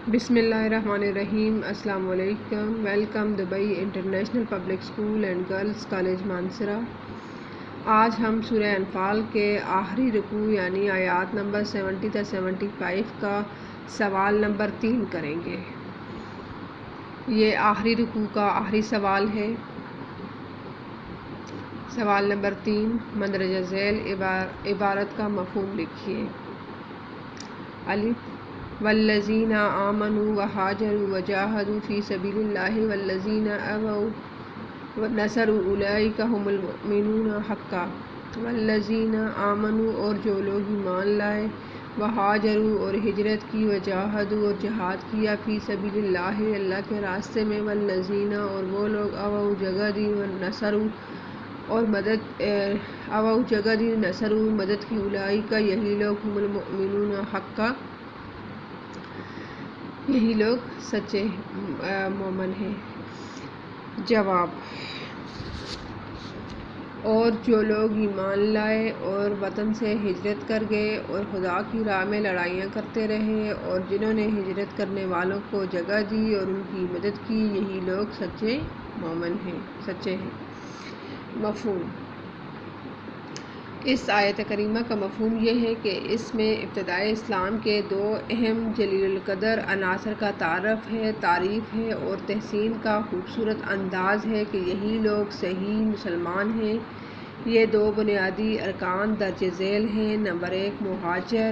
بسم اللہ الرحمن الرحیم۔ السلام علیکم۔ Welcome Dubai international public school and girls college Mansehra. آج ہم سورہ انفال کے آخری رکوع یعنی آیات نمبر 70 تا 75 کا سوال نمبر 3 کریں گے۔ یہ آخری رکوع کا آخری سوال ہے۔ سوال نمبر 3 مندرجہ ذیل عبارت کا مفہوم لکھیے۔ الف والذین آمنوا وہاجروا وجاہدوا فی سبیل اللہ والذین اووا ونصروا اولئک ھم المؤمنون حقا۔ والذین آمنوا اور جو لوگ ایمان لائے، وہاجروا اور ہجرت کی، وجاہدوا اور جہاد کیا، فی سبیل اللہ اللہ کے راستے میں، والذین اور وہ لوگ اووا جگہ دی، ونصروا اور مدد کی، اولئک یہی لوگ، ھم المؤمنون حقا یہی لوگ سچے مومن ہیں۔ جواب: اور جو لوگ ایمان لائے اور وطن سے ہجرت کر گئے اور خدا کی راہ میں لڑائیاں کرتے رہے، اور جنہوں نے ہجرت کرنے والوں کو جگہ دی اور ان کی مدد کی، یہی لوگ سچے مومن ہیں، سچے ہیں۔ مفہوم: اس آیت کریمہ کا مفہوم یہ ہے کہ اس میں ابتدائے اسلام کے دو اہم جلیل القدر عناصر کا تعریف ہے اور تحسین کا خوبصورت انداز ہے کہ یہی لوگ صحیح مسلمان ہیں۔ یہ دو بنیادی ارکان درج ذیل ہیں۔ نمبر 1 مہاجر،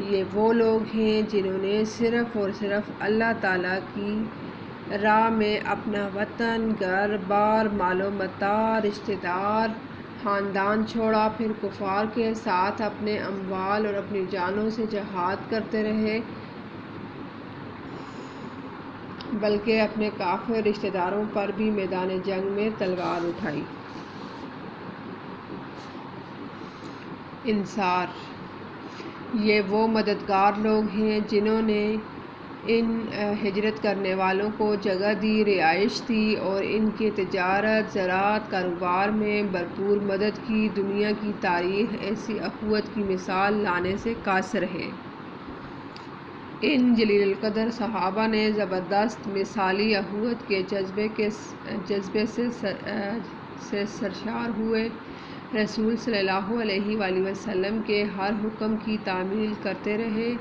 یہ وہ لوگ ہیں جنہوں نے صرف اور صرف اللہ تعالیٰ کی راہ میں اپنا وطن، گھر بار، مال و متاع، رشتہ دار، خاندان چھوڑا، پھر کفار کے ساتھ اپنے اموال اور اپنی جانوں سے جہاد کرتے رہے، بلکہ اپنے کافر رشتہ داروں پر بھی میدان جنگ میں تلوار اٹھائی۔ انصار، یہ وہ مددگار لوگ ہیں جنہوں نے ان ہجرت کرنے والوں کو جگہ دی، رہائش دی اور ان کے تجارت، زراعت، کاروبار میں بھرپور مدد کی۔ دنیا کی تاریخ ایسی اخوت کی مثال لانے سے قاصر ہے۔ ان جلیل القدر صحابہ نے زبردست مثالی اخوت کے جذبے سے سرشار ہوئے، رسول صلی اللہ علیہ وآلہ وسلم کے ہر حکم کی تعمیل کرتے رہے،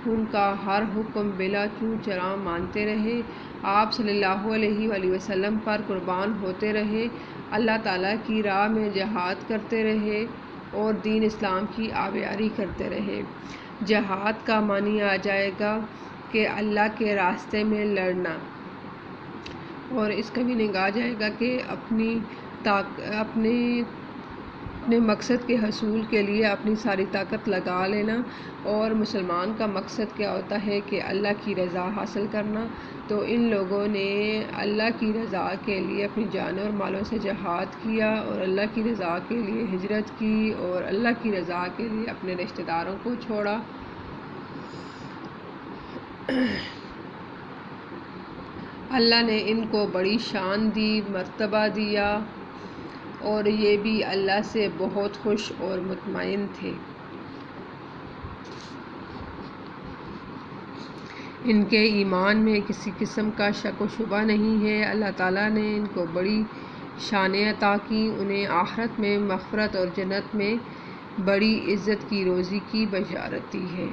ان کا ہر حکم بلا چوں چرا مانتے رہے، آپ صلی اللہ علیہ وآلہ وسلم پر قربان ہوتے رہے، اللہ تعالیٰ کی راہ میں جہاد کرتے رہے اور دین اسلام کی آبیاری کرتے رہے۔ جہاد کا معنی آ جائے گا کہ اللہ کے راستے میں لڑنا، اور اس کا میننگ آ جائے گا کہ اپنے مقصد کے حصول کے لیے اپنی ساری طاقت لگا لینا۔ اور مسلمان کا مقصد کیا ہوتا ہے کہ اللہ کی رضا حاصل کرنا۔ تو ان لوگوں نے اللہ کی رضا کے لیے اپنی جانوں اور مالوں سے جہاد کیا اور اللہ کی رضا کے لیے ہجرت کی اور اللہ کی رضا کے لیے اپنے رشتہ داروں کو چھوڑا۔ اللہ نے ان کو بڑی شان دی، مرتبہ دیا، اور یہ بھی اللہ سے بہت خوش اور مطمئن تھے۔ ان کے ایمان میں کسی قسم کا شک و شبہ نہیں ہے۔ اللہ تعالیٰ نے ان کو بڑی شانیں عطا کی، انہیں آخرت میں مغفرت اور جنت میں بڑی عزت کی روزی کی بشارت دی ہے۔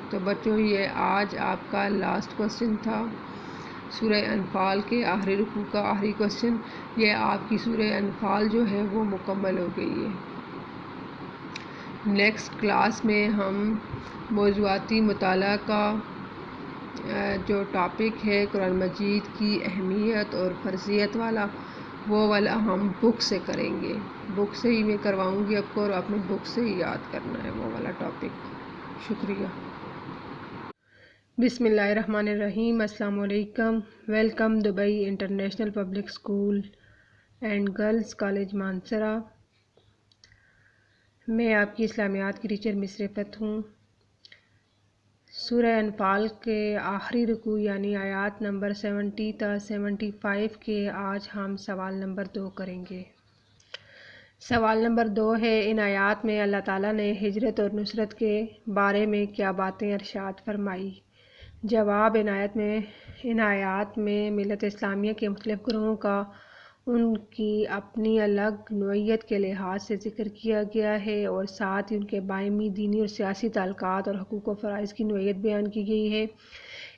تو بچوں، یہ آج آپ کا لاسٹ کوسچن تھا، سورہ انفال کے آخری رکوع کا آخری کوسچن۔ یہ آپ کی سورہ انفال جو ہے وہ مکمل ہو گئی ہے۔ نیکسٹ کلاس میں ہم موضوعاتی مطالعہ کا جو ٹاپک ہے قرآن مجید کی اہمیت اور فرضیت والا، وہ والا ہم بک سے کریں گے۔ بک سے ہی میں کرواؤں گی آپ کو، اور آپ نے بک سے ہی یاد کرنا ہے وہ والا ٹاپک۔ شکریہ۔ بسم اللہ الرحمن الرحیم۔ السلام علیکم۔ Welcome Dubai international public school and girls college Mansehra. میں آپ کی اسلامیات کی ٹیچر مس رفعت ہوں۔ سورہ انفال کے آخری رکوع یعنی آیات نمبر 70 تا 75 کے آج ہم سوال نمبر 2 کریں گے۔ سوال نمبر 2 ہے، ان آیات میں اللہ تعالیٰ نے ہجرت اور نصرت کے بارے میں کیا باتیں ارشاد فرمائی؟ جواب ان آیات میں ملت اسلامیہ کے مختلف گروہوں کا ان کی اپنی الگ نوعیت کے لحاظ سے ذکر کیا گیا ہے اور ساتھ ہی ان کے باہمی دینی اور سیاسی تعلقات اور حقوق و فرائض کی نوعیت بیان کی گئی ہے۔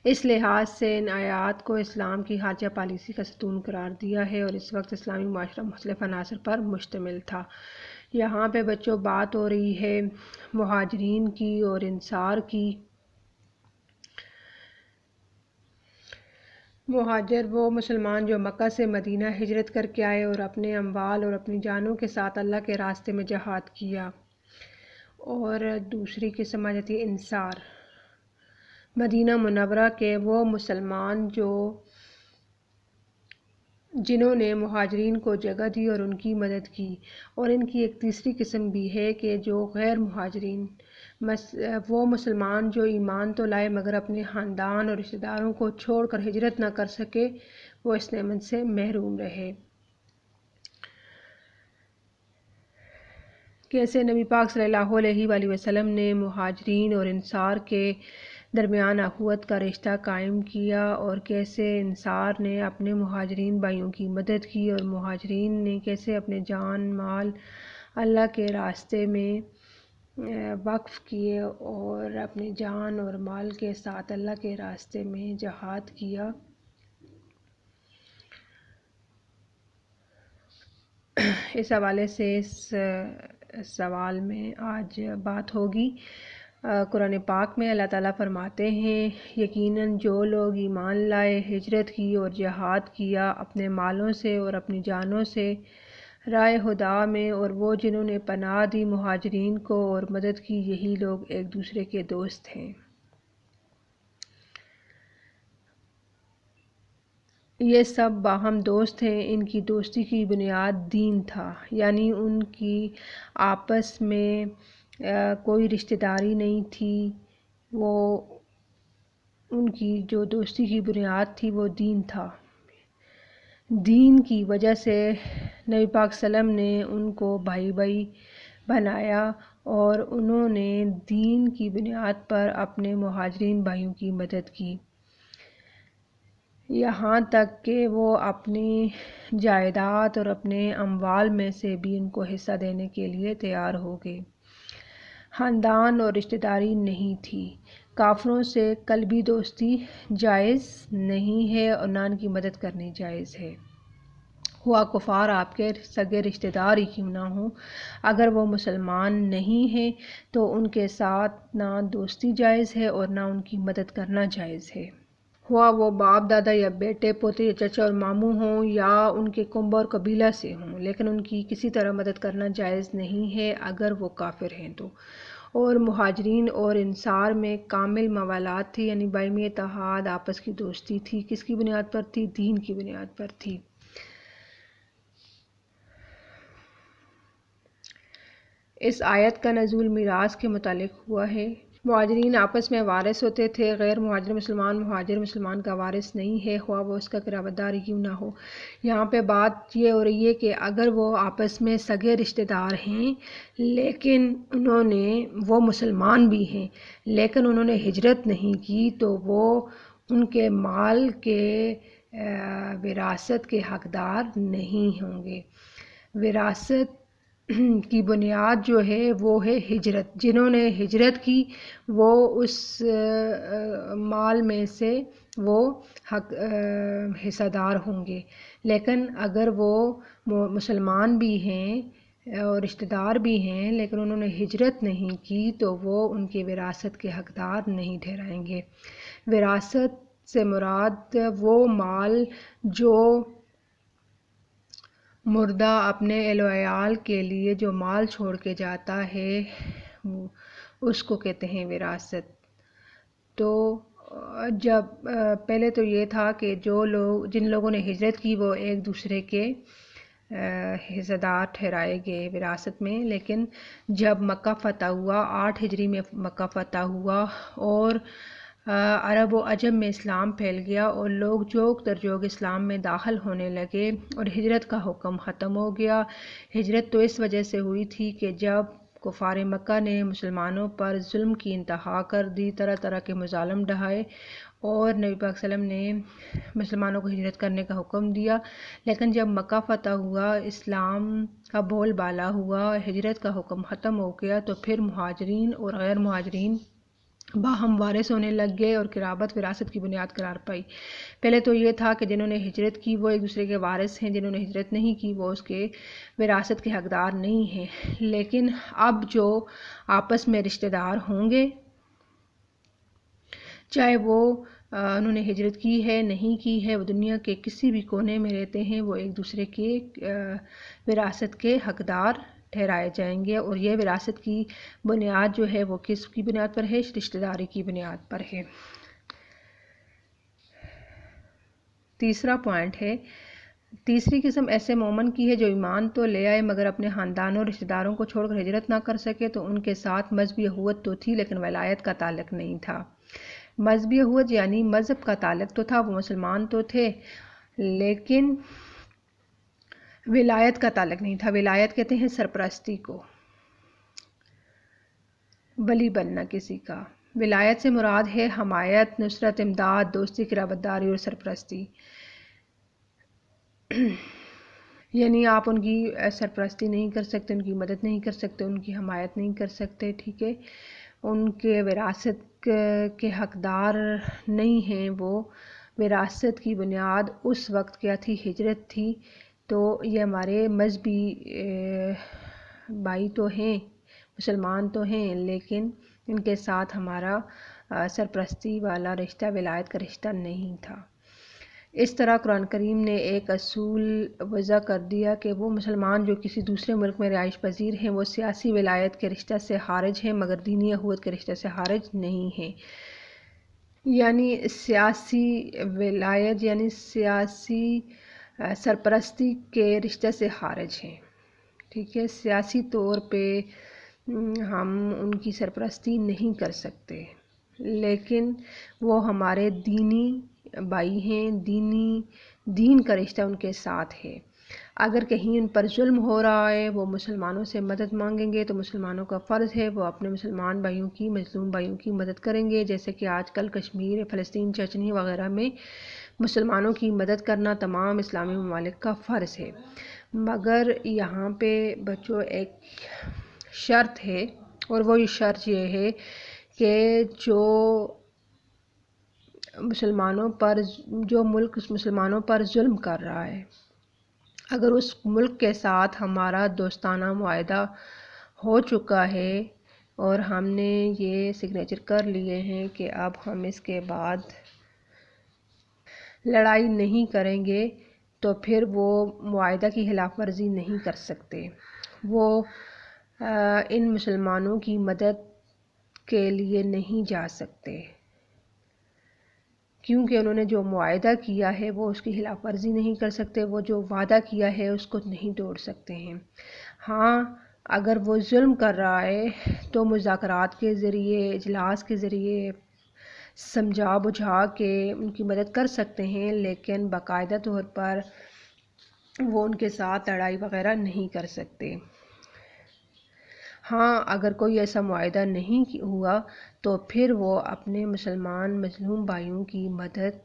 اس لحاظ سے ان آیات کو اسلام کی خارجہ پالیسی کا ستون قرار دیا ہے اور اس وقت اسلامی معاشرہ مختلف عناصر پر مشتمل تھا۔ یہاں پہ بچوں بات ہو رہی ہے مہاجرین کی اور انصار کی۔ مہاجر وہ مسلمان جو مکہ سے مدینہ ہجرت کر کے آئے اور اپنے اموال اور اپنی جانوں کے ساتھ اللہ کے راستے میں جہاد کیا، اور دوسری قسم آ جاتی ہے انصار، مدینہ منورہ کے وہ مسلمان جنہوں نے مہاجرین کو جگہ دی اور ان کی مدد کی، اور ان کی ایک تیسری قسم بھی ہے کہ جو غیر مہاجرین، وہ مسلمان جو ایمان تو لائے مگر اپنے خاندان اور رشتہ داروں کو چھوڑ کر ہجرت نہ کر سکے، وہ اس نعمت سے محروم رہے۔ کیسے نبی پاک صلی اللہ علیہ وآلہ وسلم نے مہاجرین اور انصار کے درمیان اخوت کا رشتہ قائم کیا، اور کیسے انصار نے اپنے مہاجرین بھائیوں کی مدد کی اور مہاجرین نے کیسے اپنے جان مال اللہ کے راستے میں وقف کیے اور اپنے جان اور مال کے ساتھ اللہ کے راستے میں جہاد کیا۔ اس حوالے سے اس سوال میں آج بات ہوگی۔ قرآن پاک میں اللہ تعالیٰ فرماتے ہیں، یقیناً جو لوگ ایمان لائے، ہجرت کی اور جہاد کیا اپنے مالوں سے اور اپنی جانوں سے راہ خدا میں، اور وہ جنہوں نے پناہ دی مہاجرین کو اور مدد کی، یہی لوگ ایک دوسرے کے دوست ہیں۔ یہ سب باہم دوست ہیں، ان کی دوستی کی بنیاد دین تھا، یعنی ان کی آپس میں کوئی رشتہ داری نہیں تھی، ان کی جو دوستی کی بنیاد تھی وہ دین تھا۔ دین کی وجہ سے نبی پاک صلی اللہ علیہ وسلم نے ان کو بھائی بھائی بنایا اور انہوں نے دین کی بنیاد پر اپنے مہاجرین بھائیوں کی مدد کی، یہاں تک کہ وہ اپنی جائیداد اور اپنے اموال میں سے بھی ان کو حصہ دینے کے لیے تیار ہو گئے۔ خاندان اور رشتہ داری نہیں تھی۔ کافروں سے قلبی دوستی جائز نہیں ہے اور نہ ان کی مدد کرنی جائز ہے، ہوا کفار آپ کے سگے رشتہ دار ہی کیوں نہ ہوں۔ اگر وہ مسلمان نہیں ہیں تو ان کے ساتھ نہ دوستی جائز ہے اور نہ ان کی مدد کرنا جائز ہے، ہوا وہ باپ دادا یا بیٹے پوتے یا چچا اور ماموں ہوں یا ان کے کنبہ اور قبیلہ سے ہوں، لیکن ان کی کسی طرح مدد کرنا جائز نہیں ہے اگر وہ کافر ہیں تو۔ اور مہاجرین اور انصار میں کامل موالات تھی، یعنی باہمی اتحاد، آپس کی دوستی تھی۔ کس کی بنیاد پر تھی؟ دین کی بنیاد پر تھی۔ اس آیت کا نزول میراث کے متعلق ہوا ہے۔ مہاجرین آپس میں وارث ہوتے تھے، غیر مہاجر مسلمان کا وارث نہیں ہے، خواہ وہ اس کا قرابت دار ہی کیوں نہ ہو۔ یہاں پہ بات یہ ہو رہی ہے کہ اگر وہ آپس میں سگے رشتہ دار ہیں لیکن وہ مسلمان بھی ہیں لیکن انہوں نے ہجرت نہیں کی، تو وہ ان کے مال کے وراثت کے حقدار نہیں ہوں گے۔ وراثت کی بنیاد جو ہے وہ ہے ہجرت، جنہوں نے ہجرت کی وہ اس مال میں سے وہ حصہ دار ہوں گے، لیکن اگر وہ مسلمان بھی ہیں اور رشتہ دار بھی ہیں لیکن انہوں نے ہجرت نہیں کی تو وہ ان کے وراثت کے حقدار نہیں ٹھہرائیں گے۔ وراثت سے مراد وہ مال جو مردہ اپنے اہل و عیال کے لیے جو مال چھوڑ کے جاتا ہے اس کو کہتے ہیں وراثت۔ تو جب پہلے تو یہ تھا کہ جن لوگوں نے ہجرت کی وہ ایک دوسرے کے حصہ دار ٹھہرائے گئے وراثت میں، لیکن جب مکہ فتح ہوا، 8 ہجری میں مکہ فتح ہوا اور عرب و عجم میں اسلام پھیل گیا اور لوگ جوگ در جوگ اسلام میں داخل ہونے لگے اور ہجرت کا حکم ختم ہو گیا۔ ہجرت تو اس وجہ سے ہوئی تھی کہ جب کفار مکہ نے مسلمانوں پر ظلم کی انتہا کر دی، طرح طرح کے مظالم ڈھائے اور نبی پاک صلی اللہ علیہ وسلم نے مسلمانوں کو ہجرت کرنے کا حکم دیا، لیکن جب مکہ فتح ہوا، اسلام کا بول بالا ہوا، ہجرت کا حکم ختم ہو گیا، تو پھر مہاجرین اور غیر مہاجرین باہم وارث ہونے لگ گئے اور قرابت وراثت کی بنیاد قرار پائی۔ پہلے تو یہ تھا کہ جنہوں نے ہجرت کی وہ ایک دوسرے کے وارث ہیں، جنہوں نے ہجرت نہیں کی وہ اس کے وراثت کے حقدار نہیں ہیں، لیکن اب جو آپس میں رشتہ دار ہوں گے، چاہے وہ انہوں نے ہجرت کی ہے نہیں کی ہے، وہ دنیا کے کسی بھی کونے میں رہتے ہیں، وہ ایک دوسرے کے وراثت کے حقدار ٹھہرائے جائیں گے، اور یہ وراثت کی بنیاد جو ہے وہ کس کی بنیاد پر ہے؟ رشتہ داری کی بنیاد پر ہے۔ تیسرا پوائنٹ ہے، تیسری قسم ایسے مومن کی ہے جو ایمان تو لے آئے مگر اپنے خاندانوں اور رشتہ داروں کو چھوڑ کر ہجرت نہ کر سکے، تو ان کے ساتھ مذہبی اخوت تو تھی لیکن ولایت کا تعلق نہیں تھا۔ مذہبی اخوت یعنی مذہب کا تعلق تو تھا، وہ مسلمان تو تھے، لیکن ولایت کا تعلق نہیں تھا۔ ولایت کہتے ہیں سرپرستی کو، ولی بننا کسی کا۔ ولایت سے مراد ہے حمایت، نصرت، امداد، دوستی، قرابت داری اور سرپرستی۔ یعنی آپ ان کی سرپرستی نہیں کر سکتے، ان کی مدد نہیں کر سکتے، ان کی حمایت نہیں کر سکتے، ٹھیک ہے، ان کے وراثت کے حقدار نہیں ہیں۔ وہ وراثت کی بنیاد اس وقت کیا تھی؟ ہجرت تھی۔ تو یہ ہمارے مذہبی بھائی تو ہیں، مسلمان تو ہیں، لیکن ان کے ساتھ ہمارا سرپرستی والا رشتہ، ولایت کا رشتہ نہیں تھا۔ اس طرح قرآن کریم نے ایک اصول وضع کر دیا کہ وہ مسلمان جو کسی دوسرے ملک میں رہائش پذیر ہیں وہ سیاسی ولایت کے رشتہ سے خارج ہیں مگر دینی اخوت کے رشتہ سے خارج نہیں ہیں۔ یعنی سیاسی ولایت یعنی سیاسی سرپرستی کے رشتہ سے خارج ہیں، ٹھیک ہے، سیاسی طور پہ ہم ان کی سرپرستی نہیں کر سکتے، لیکن وہ ہمارے دینی بھائی ہیں، دین کا رشتہ ان کے ساتھ ہے۔ اگر کہیں ان پر ظلم ہو رہا ہے وہ مسلمانوں سے مدد مانگیں گے تو مسلمانوں کا فرض ہے وہ اپنے مسلمان بھائیوں کی، مظلوم بھائیوں کی مدد کریں گے، جیسے کہ آج کل کشمیر، فلسطین، چچنی وغیرہ میں مسلمانوں کی مدد کرنا تمام اسلامی ممالک کا فرض ہے۔ مگر یہاں پہ بچوں ایک شرط ہے، اور وہ شرط یہ ہے کہ جو ملک مسلمانوں پر ظلم کر رہا ہے، اگر اس ملک کے ساتھ ہمارا دوستانہ معاہدہ ہو چکا ہے اور ہم نے یہ سگنیچر کر لیے ہیں کہ اب ہم اس کے بعد لڑائی نہیں کریں گے، تو پھر وہ معاہدہ کی خلاف ورزی نہیں کر سکتے۔ وہ ان مسلمانوں کی مدد کے لیے نہیں جا سکتے، کیونکہ انہوں نے جو معاہدہ کیا ہے وہ اس کی خلاف ورزی نہیں کر سکتے، وہ جو وعدہ کیا ہے اس کو نہیں توڑ سکتے ہیں۔ ہاں، اگر وہ ظلم کر رہا ہے تو مذاکرات کے ذریعے، اجلاس کے ذریعے سمجھا بجھا کے ان کی مدد کر سکتے ہیں، لیکن باقاعدہ طور پر وہ ان کے ساتھ لڑائی وغیرہ نہیں کر سکتے۔ ہاں، اگر کوئی ایسا معاہدہ نہیں ہوا تو پھر وہ اپنے مسلمان مظلوم بھائیوں کی مدد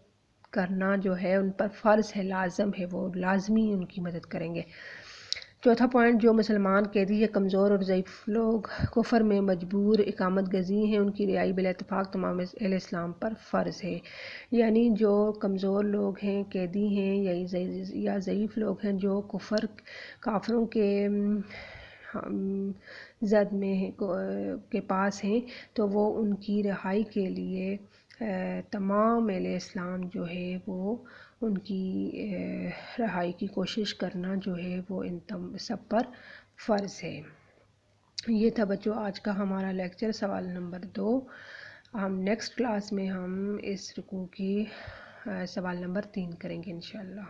کرنا جو ہے ان پر فرض ہے، لازم ہے، وہ لازمی ان کی مدد کریں گے۔ چوتھا پوائنٹ، جو مسلمان قیدی یا کمزور اور ضعیف لوگ کفر میں مجبور اقامت گزین ہیں ان کی رہائی بلا اتفاق تمام اہل اسلام پر فرض ہے۔ یعنی جو کمزور لوگ ہیں، قیدی ہیں یا ضعیف لوگ ہیں جو کافروں کے زد میں کے پاس ہیں، تو وہ ان کی رہائی کے لیے تمام اہل اسلام جو ہے وہ ان کی رہائی کی کوشش کرنا جو ہے وہ ان سب پر فرض ہے۔ یہ تھا بچوں آج کا ہمارا لیکچر، سوال نمبر 2۔ ہم نیکسٹ کلاس میں ہم اس رکوع کی سوال نمبر 3 کریں گے انشاءاللہ۔